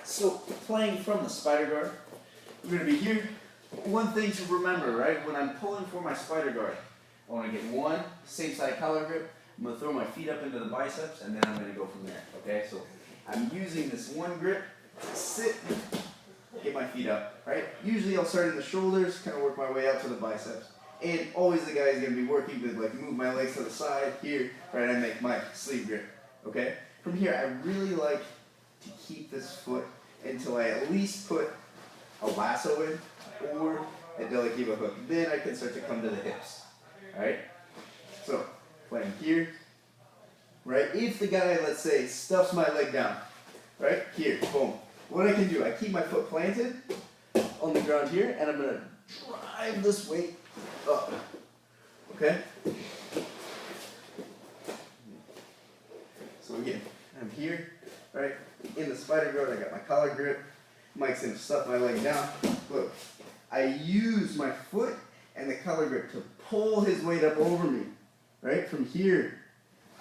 So playing from the spider guard, we're going to be here. One thing to remember, right, when I'm pulling for my spider guard, I want to get one same side collar grip. I'm going to throw my feet up into the biceps, and then I'm going to go from there, okay? So I'm using this one grip to sit, get my feet up, right? Usually I'll start in the shoulders, kind of work my way out to the biceps. And always the guy is going to be working to like move my legs to the side here, right? I make my sleeve grip, okay? From here, I really like to keep this foot until I at least put a lasso in or a delikiva hook. Then I can start to come to the hips, all right? So, playing here, right? If the guy, let's say, stuffs my leg down, right? Here, boom. What I can do, I keep my foot planted on the ground here, and I'm going to drive this weight up, okay? So again, I'm here, right? In the spider guard, I got my collar grip. Mike's going to stuff my leg down. Look, I use my foot and the collar grip to pull his weight up over me, right? From here,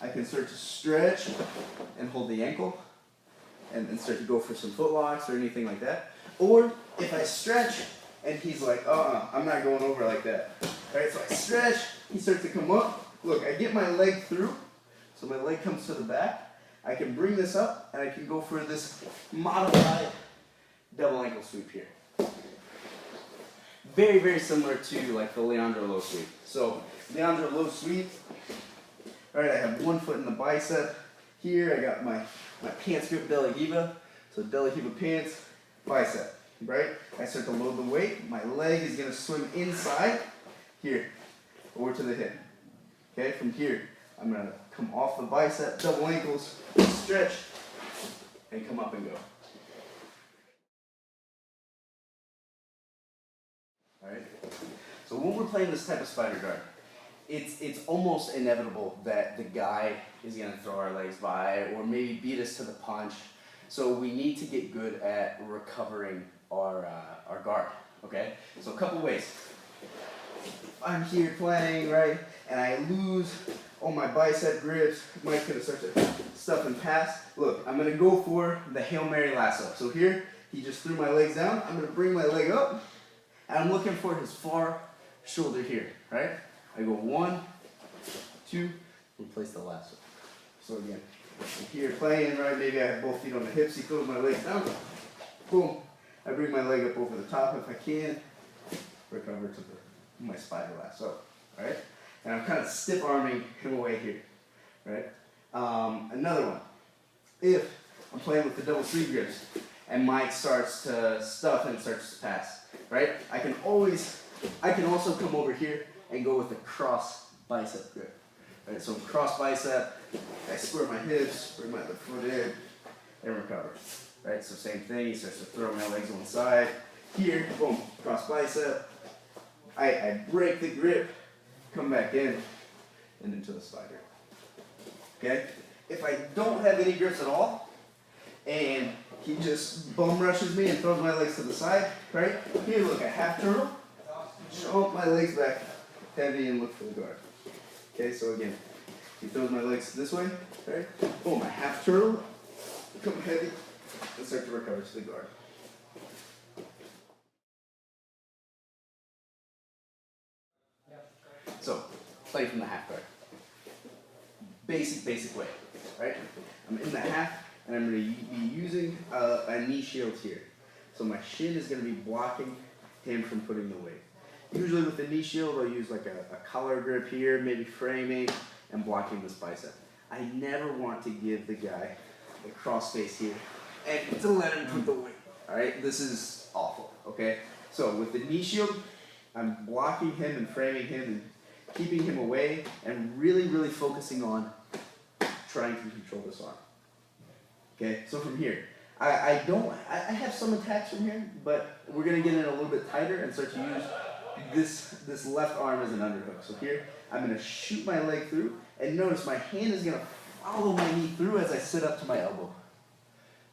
I can start to stretch and hold the ankle and start to go for some foot locks or anything like that. Or if I stretch and he's like, I'm not going over like that. Right, so I stretch, he starts to come up. Look, I get my leg through, so my leg comes to the back. I can bring this up and I can go for this modified double ankle sweep here. Very, very similar to like the Leandro low sweep. So Leandro low sweep, right, I have one foot in the bicep. Here I got my pants grip delikiva. So delikiva pants, bicep, right? I start to load the weight. My leg is going to swim inside here, over to the hip. Okay, from here, I'm going to come off the bicep, double ankles, stretch, and come up and go. Alright, so when we're playing this type of spider guard, it's almost inevitable that the guy is going to throw our legs by or maybe beat us to the punch. So we need to get good at recovering our guard, okay? So a couple ways. I'm here playing, right, and I lose all my bicep grips. Mike's going to start to stuff and pass. Look, I'm going to go for the Hail Mary lasso. So here, he just threw my legs down. I'm going to bring my leg up, and I'm looking for his far shoulder here, right? I go 1, 2, and place the lasso. So again, I'm here playing, right, maybe I have both feet on the hips. He throws my legs down. Boom. I bring my leg up over the top if I can. Recover to my spider lasso, right? And I'm kind of stiff arming him away here, right? Another one. If I'm playing with the double sleeve grips and Mike starts to stuff and starts to pass, right? I can also come over here and go with the cross bicep grip, right? So cross bicep, I square my hips, bring my other foot in, and recover, right? So same thing, he starts to throw my legs one side. Here, boom, cross bicep. I break the grip, come back in, and into the spider. Okay? If I don't have any grips at all, and he just bum rushes me and throws my legs to the side, right? Here, look, a half turtle, jump my legs back, heavy, and look for the guard. Okay, so again, he throws my legs this way, right? Boom, a half turtle, come heavy, and start to recover to the guard. So, play from the half guard. Basic way, right? I'm in the half, and I'm going to be using a knee shield here. So my shin is going to be blocking him from putting the weight. Usually with the knee shield, I'll use like a collar grip here, maybe framing, and blocking this bicep. I never want to give the guy the cross face here and to let him put the weight. All right, this is awful, okay? So with the knee shield, I'm blocking him and framing him and keeping him away and really, really focusing on trying to control this arm. Okay, so from here, I have some attacks from here, but we're going to get in a little bit tighter and start to use this left arm as an underhook. So here, I'm going to shoot my leg through, and notice my hand is going to follow my knee through as I sit up to my elbow.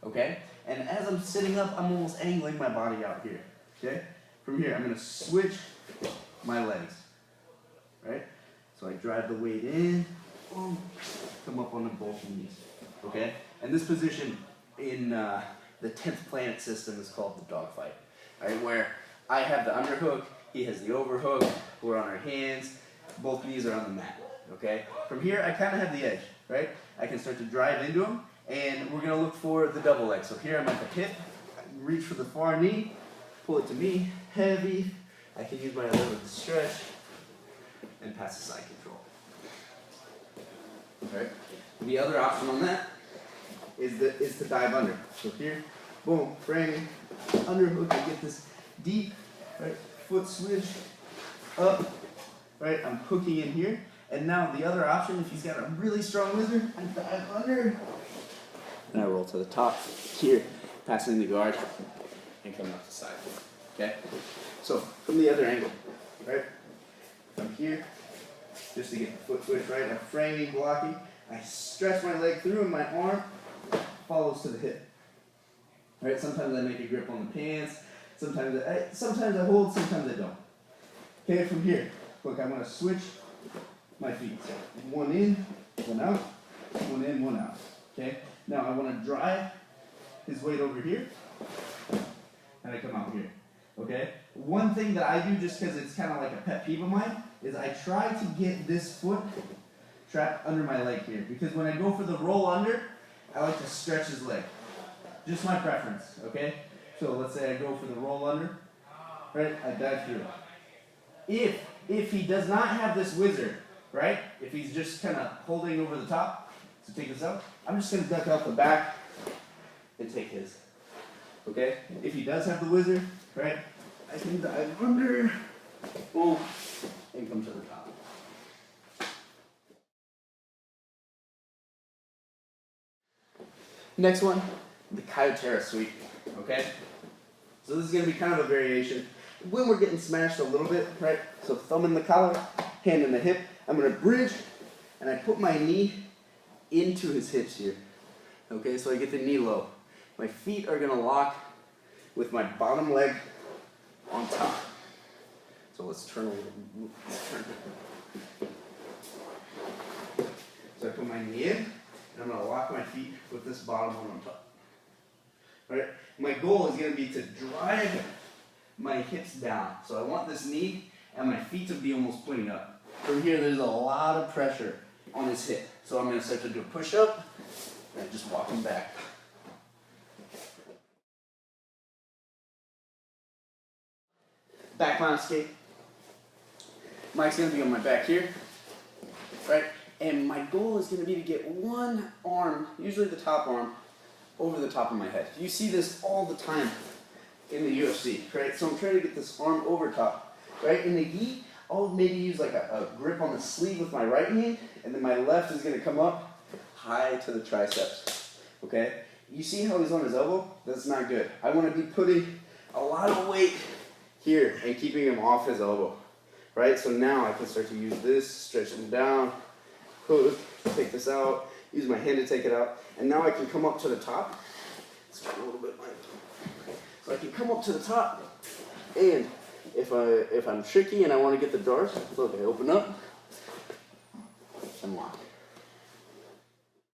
Okay, and as I'm sitting up, I'm almost angling my body out here. Okay, from here, I'm going to switch my legs. Right? So I drive the weight in, boom, come up on the both knees. Okay? And this position in the 10th planet system is called the dog fight, right? Where I have the underhook, he has the overhook, we're on our hands, both knees are on the mat, okay? From here, I kind of have the edge, right? I can start to drive into him, and we're gonna look for the double leg. So here I'm at the hip, I reach for the far knee, pull it to me, heavy. I can use my other leg to stretch, and pass the side control. Right? The other option on that is to dive under. So here, boom, framing, underhook, I get this deep, right, foot switch, up, right, I'm hooking in here. And now the other option, if he's got a really strong wizard, I dive under, and I roll to the top, here, passing the guard, and coming off the side, okay? So, from the other angle, right, I'm here, just to get the foot switch right, I'm framing, blocking, I stretch my leg through and my arm follows to the hip. Right? Sometimes I make a grip on the pants, sometimes I hold, sometimes I don't. Okay, from here, look, I'm going to switch my feet. So one in, one out, one in, one out. Okay? Now I want to drive his weight over here, and I come out here. Okay? One thing that I do, just because it's kind of like a pet peeve of mine, is I try to get this foot trapped under my leg here. Because when I go for the roll under, I like to stretch his leg. Just my preference, okay? So let's say I go for the roll under, right? I dive through it. If he does not have this wizard, right? If he's just kind of holding over the top, so take this out, I'm just going to duck out the back and take his. Okay? If he does have the wizard, right? I can dive under, boom, and come to the top. Next one, the caio terra sweep, okay? So this is going to be kind of a variation. When we're getting smashed a little bit, right? So thumb in the collar, hand in the hip. I'm going to bridge, and I put my knee into his hips here. Okay, so I get the knee low. My feet are going to lock with my bottom leg on top. So let's turn a little. So I put my knee in, and I'm going to lock my feet with this bottom one on top. All right? My goal is going to be to drive my hips down. So I want this knee and my feet to be almost pointing up. From here, there's a lot of pressure on his hip. So I'm going to start to do a push-up and just walk him back. Back mount escape. Mike's going to be on my back here. Right? And my goal is going to be to get one arm, usually the top arm, over the top of my head. You see this all the time in the UFC, right? So I'm trying to get this arm over top, right? In the gi, I'll maybe use like a grip on the sleeve with my right hand, and then my left is going to come up high to the triceps, okay? You see how he's on his elbow? That's not good. I want to be putting a lot of weight here and keeping him off his elbow, right? So now I can start to use this, stretch him down, hook, take this out, use my hand to take it out, and now I can come up to the top. Let's try a little bit like so I can come up to the top, and if I'm tricky and I want to get the dart, look, I open up and lock.